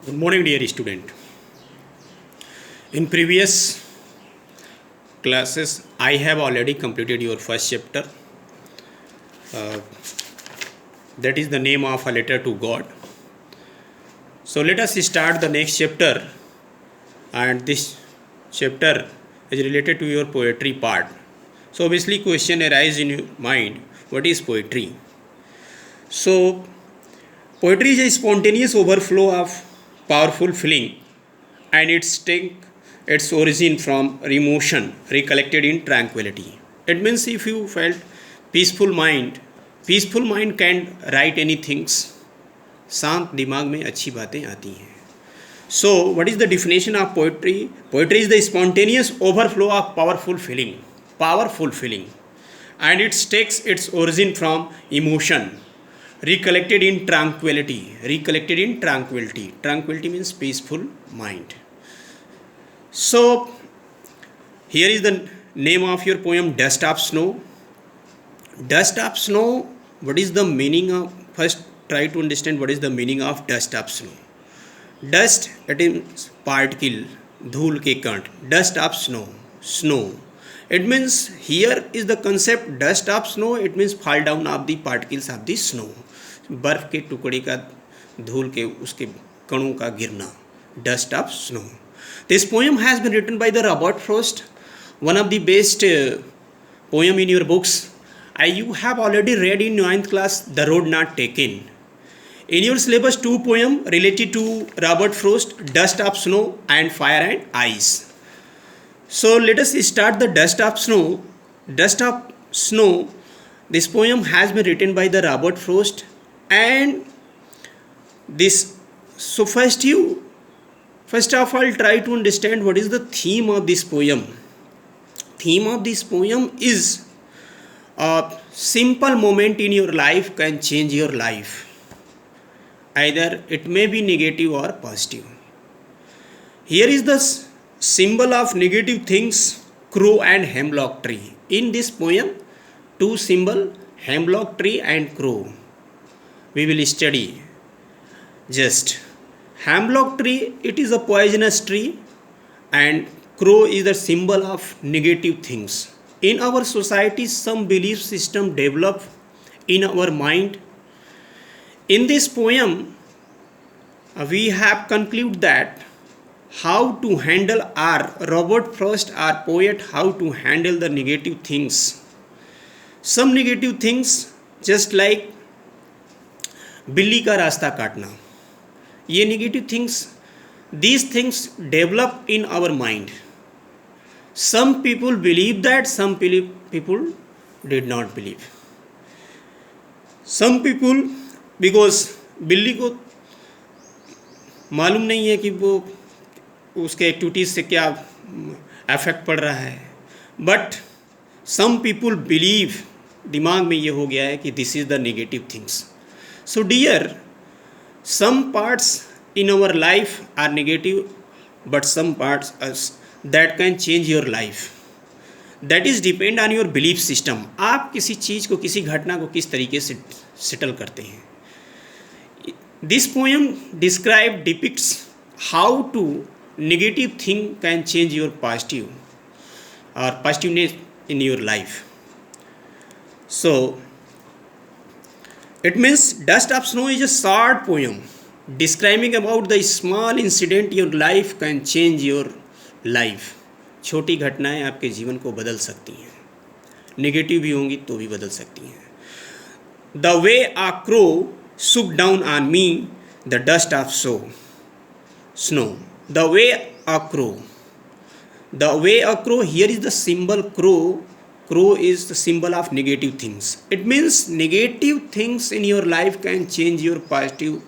Good morning, dear student. In previous classes, I have already completed your first chapter. Uh, that is the name of a letter to God. So let us start the next chapter, and this chapter is related to your poetry part. So obviously, question arises in your mind: what is poetry? So poetry is a spontaneous overflow of powerful feeling, and take its origin from emotion recollected in tranquility. It means if you felt peaceful mind can write anything. शांत दिमाग में अच्छी बातें आती हैं. So what is the definition of poetry? Poetry is the spontaneous overflow of powerful feeling, and it takes its origin from emotion recollected in tranquility. Tranquility means peaceful mind. So here is the name of your poem, Dust of Snow. Dust of snow, what is the meaning of? First try to understand what is the meaning of dust of snow. Dust, it is particle, धूल के कण. Dust of snow. It means here is the concept dust of snow. It means fall down of the particles of the snow. बर्फ के टुकड़े का, धूल के उसके कणों का गिरना. Dust of snow. This poem has been written by the Robert Frost, one of the best poem in your books. You have already read in 9th class, The Road Not Taken. In your syllabus, 2 poem related to Robert Frost, Dust of Snow and Fire and Ice. So let us start the Dust of Snow. Dust of Snow, this poem has been written by the Robert Frost, and this, so first of all try to understand what is the theme of this poem. Theme of this poem is a simple moment in your life can change your life. Either it may be negative or positive. Here is the symbol of negative things, crow and hemlock tree. In this poem, 2 symbol, hemlock tree and crow. We will study. Just hemlock tree, it is a poisonous tree, and crow is the symbol of negative things. In our society, some belief system develop in our mind. In this poem, we have concluded that how to handle Robert Frost, our poet, how to handle the negative things. Some negative things, just like बिल्ली का रास्ता काटना, ये negative things, these things develop in our mind. Some people believe that, some people did not believe. Some people, because बिल्ली को मालूम नहीं है कि वो उसके एक्टिविटीज़ से क्या इफेक्ट पड़ रहा है, बट सम पीपुल बिलीव, दिमाग में ये हो गया है कि this is the negative things. So dear, some parts in our life are negative, but some parts that can change your life. That is depend on your belief system. आप किसी चीज़ को, किसी घटना को किस तरीके से सेटल करते हैं. This poem depicts how to negative thing can change your positive or positiveness in your life. So it means Dust of Snow is a short poem describing about the small incident your life can change your life. छोटी घटनाएं आपके जीवन को बदल सकती हैं, negative भी होंगी तो भी बदल सकती हैं. The way a crow shook down on me the dust of snow. The way a crow, here is the symbol crow. Crow is the symbol of negative things. It means negative things in your life can change your positive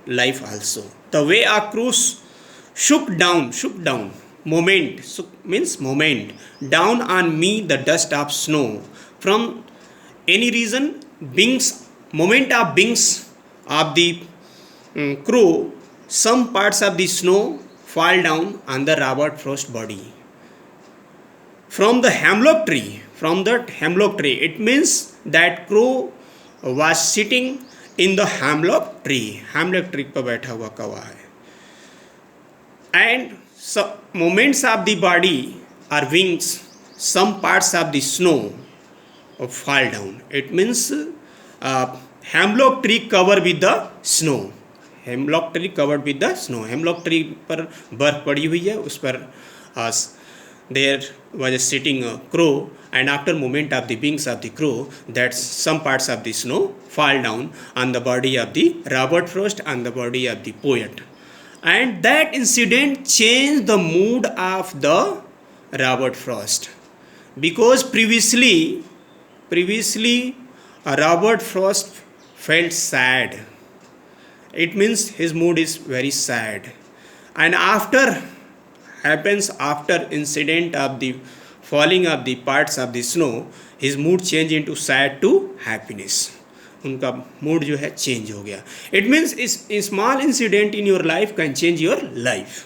life also. The way a crow shook down, moment, means moment, down on me the dust of snow. From any reason, moment of wings of the crow, some parts of the snow fall down on the Robert Frost body. From that hemlock tree, it means that crow was sitting in the hemlock tree. Hemlock tree पर बैठा हुआ कौवा है. and some moments of the body or wings, some parts of the snow fall down. It means hemlock tree covered with the snow. Hemlock tree covered with the snow. Hemlock tree पर बर्फ पड़ी हुई है, उस पर there was a sitting crow, and after movement of the wings of the crow, that some parts of the snow fall down on the body of the Robert Frost and the body of the poet. And that incident changed the mood of the Robert Frost, because previously Robert Frost felt sad. It means his mood is very sad, and after incident of the falling of the parts of the snow, his mood change into sad to happiness. उनका mood जो है change हो गया. It means small incident in your life can change your life.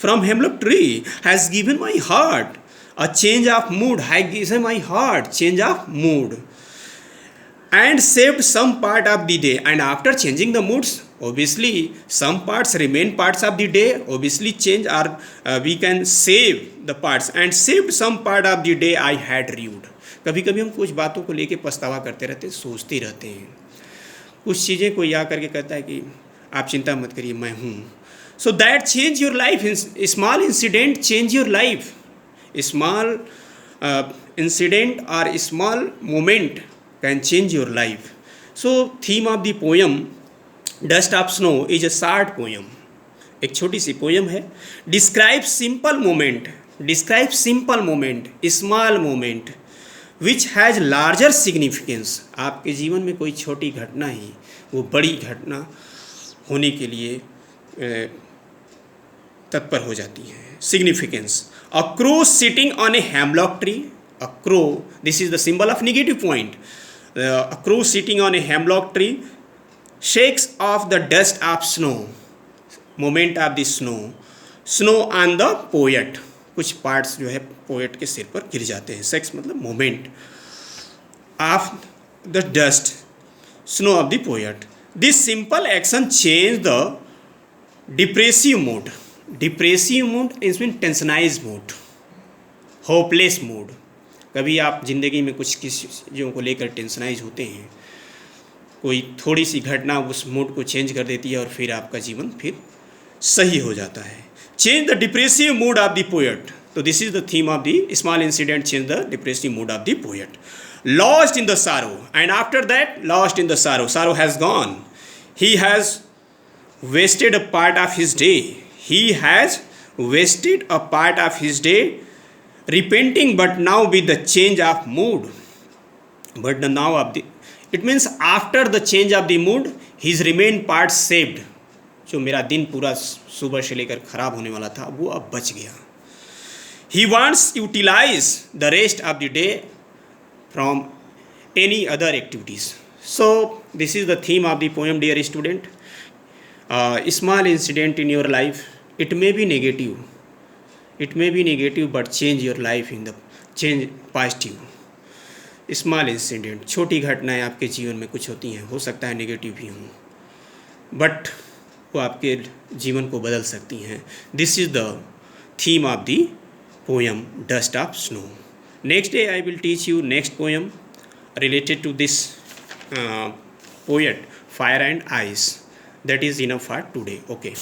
From hemlock tree has given my heart a change of mood, has given my heart change of mood, and saved some part of the day. And after changing the moods, obviously some parts remain parts of the day, obviously change, or we can save the parts, and saved some part of the day I had rued. कभी कभी हम कुछ बातों को लेके पछतावा करते रहते हैं, सोचते रहते हैं. कुछ चीज़ें कोई आ करके कहता है कि आप चिंता मत करिए, मैं हूँ. So that change your life. Small incident change your life. Small incident or small moment can change your life. So theme of the poem Dust of Snow is a short poem. एक छोटी सी poem है. Describe simple moment, small moment which has larger significance. आपके जीवन में कोई छोटी घटना ही वो बड़ी घटना होने के लिए तत्पर हो जाती है. Significance. A crow sitting on a hemlock tree. A crow, this is the symbol of negative point. A crow sitting on a hemlock tree shakes off the dust of snow. Moment of the snow. Snow on the poet. कुछ parts जो है poet के सिर पर गिर जाते हैं. Shakes मतलब moment of the dust, snow of the poet. This simple action changed the depressive mood. Depressive mood is mean tensionise mood, hopeless mood. कभी आप ज़िंदगी में कुछ किसी चीज़ों को लेकर टेंशनाइज होते हैं, कोई थोड़ी सी घटना उस मूड को चेंज कर देती है और फिर आपका जीवन फिर सही हो जाता है. Change the depressive mood of the poet. तो this is the theme of the small incident change the depressive mood of the poet. Lost in the sorrow, and after that lost in the sorrow. Sorrow has gone. He has wasted a part of his day. He has wasted a part of his day repenting, but now with the change of mood. But the now of the, it means after the change of the mood, his remain part saved. जो मेरा दिन पूरा सुबह से लेकर खराब होने वाला था वो अब बच गया. He wants utilize the rest of the day from any other activities. So this is the theme of the poem, dear student. Small incident in your life. It may be negative, but change your life in the change positive. Small incident, छोटी घटनाएं आपके जीवन में कुछ होती हैं, हो सकता है नेगेटिव भी हों, बट वो आपके जीवन को बदल सकती हैं. This is the theme of the poem dust of snow. Next day I will teach you next poem related to this poet, Fire and Ice. That is enough for today. Okay.